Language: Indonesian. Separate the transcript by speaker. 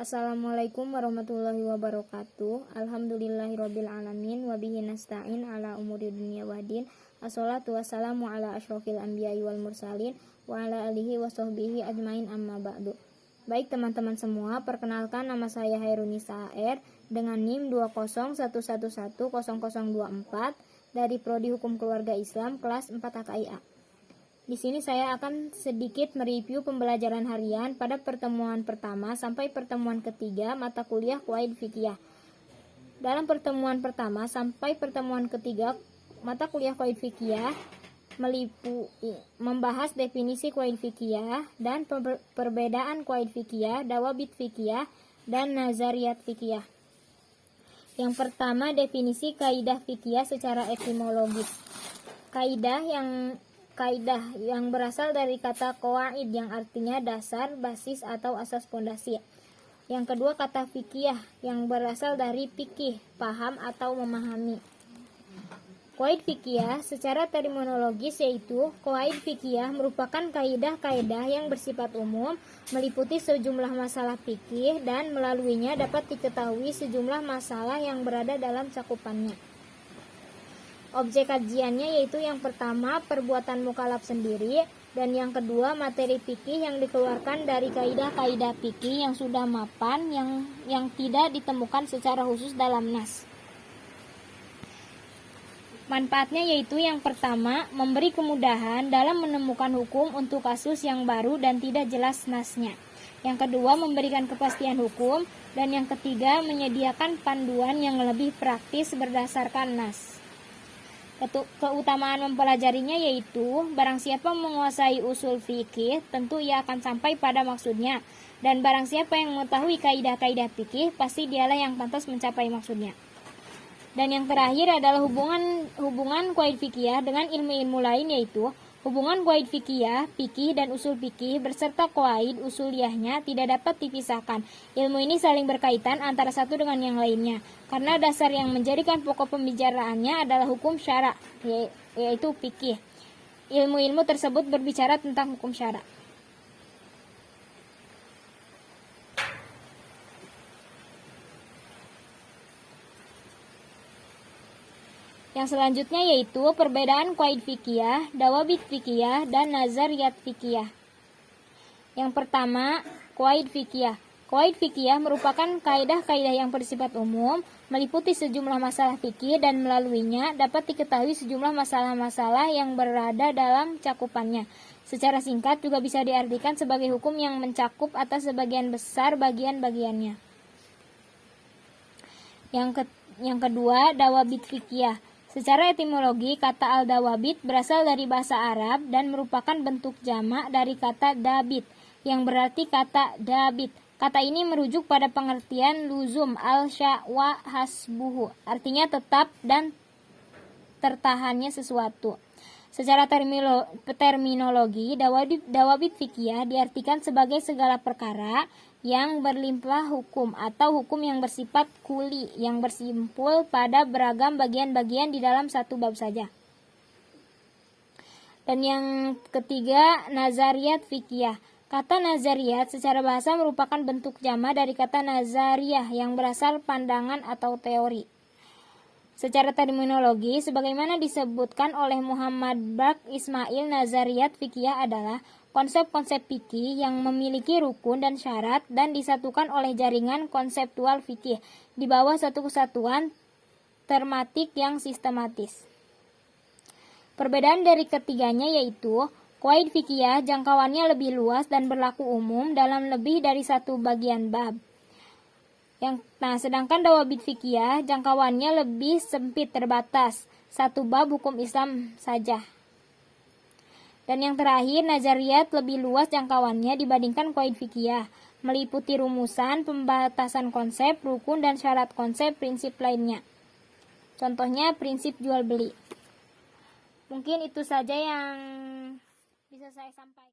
Speaker 1: Assalamualaikum warahmatullahi wabarakatuh. Alhamdulillahirabbil alamin wa bihi nasta'in ala umuri dunya waddin. Assalatu wassalamu ala asyrofil anbiya'i wal mursalin wa ala alihi wa sahbihi ajmain amma ba'du. Baik teman-teman semua, perkenalkan nama saya Hairunisa AR dengan NIM 201110024 dari Prodi Hukum Keluarga Islam kelas 4 HKIA. Di sini saya akan sedikit mereview pembelajaran harian pada pertemuan pertama sampai pertemuan ketiga mata kuliah Qawaid Fiqhiyah. Dalam pertemuan pertama sampai pertemuan ketiga mata kuliah Qawaid Fiqhiyah membahas definisi Qawaid Fiqhiyah dan perbedaan Qawaid Fiqhiyah, Dawabit Fiqhiyah, dan Nazariyat Fiqhiyah. Yang pertama, definisi kaidah fiqhiyah secara etimologis. Kaidah yang berasal dari kata qawaid yang artinya dasar, basis, atau asas pondasi. Yang kedua, kata fikih yang berasal dari fikih, paham atau memahami. Qawaid fikih secara terminologis yaitu qawaid fikih merupakan kaidah-kaidah yang bersifat umum, meliputi sejumlah masalah fikih dan melaluinya dapat diketahui sejumlah masalah yang berada dalam cakupannya. Objek kajiannya yaitu yang pertama perbuatan mukallaf sendiri, dan yang kedua materi fikih yang dikeluarkan dari kaidah-kaidah fikih yang sudah mapan yang tidak ditemukan secara khusus dalam nas. Manfaatnya yaitu yang pertama memberi kemudahan dalam menemukan hukum untuk kasus yang baru dan tidak jelas nasnya. Yang kedua memberikan kepastian hukum, dan yang ketiga menyediakan panduan yang lebih praktis berdasarkan nas. Keutamaan mempelajarinya yaitu barang siapa menguasai usul fikih tentu ia akan sampai pada maksudnya, dan barang siapa yang mengetahui kaidah-kaidah fikih pasti dialah yang pantas mencapai maksudnya. Dan yang terakhir adalah hubungan qawaid fikih dengan ilmu-ilmu lain, yaitu hubungan qawaid fikih dan usul fikih berserta qawaid usuliyahnya tidak dapat dipisahkan. Ilmu ini saling berkaitan antara satu dengan yang lainnya, karena dasar yang menjadikan pokok pembicaraannya adalah hukum syara, yaitu fikih. Ilmu-ilmu tersebut berbicara tentang hukum syara. Yang selanjutnya yaitu perbedaan qawaid fiqhiyah, dawabit fiqhiyah, dan nazariyat fiqhiyah. Yang pertama, qawaid fiqhiyah. Qawaid fiqhiyah merupakan kaidah-kaidah yang bersifat umum, meliputi sejumlah masalah fikih dan melaluinya dapat diketahui sejumlah masalah-masalah yang berada dalam cakupannya. Secara singkat juga bisa diartikan sebagai hukum yang mencakup atas sebagian besar bagian-bagiannya. Yang kedua, dawabit fiqhiyah. Secara etimologi, kata al-dawabit berasal dari bahasa Arab dan merupakan bentuk jamak dari kata dabit, yang berarti kata dabit. Kata ini merujuk pada pengertian luzum al-sya wa hasbuhu, artinya tetap dan tertahannya sesuatu. Secara terminologi, dawabit fikih diartikan sebagai segala perkara yang berlimpah hukum atau hukum yang bersifat kuli yang bersimpul pada beragam bagian-bagian di dalam satu bab saja. Dan yang ketiga, nazariyat fiqhiyah. Kata nazariyat secara bahasa merupakan bentuk jamak dari kata nazariyah yang berasal pandangan atau teori. Secara terminologi, sebagaimana disebutkan oleh Muhammad Baqir Ismail, nazariyat fiqhiyah adalah konsep-konsep fikih yang memiliki rukun dan syarat dan disatukan oleh jaringan konseptual fikih di bawah satu kesatuan tematik yang sistematis. Perbedaan dari ketiganya yaitu qawaid fiqhiyah jangkauannya lebih luas dan berlaku umum dalam lebih dari satu bagian bab. Sedangkan dawabit fiqhiyah jangkauannya lebih sempit, terbatas, satu bab hukum Islam saja. Dan yang terakhir, nazariyat lebih luas jangkauannya dibandingkan qawaid fiqhiyah, meliputi rumusan, pembatasan konsep, rukun, dan syarat konsep prinsip lainnya. Contohnya prinsip jual beli. Mungkin itu saja yang bisa saya sampaikan.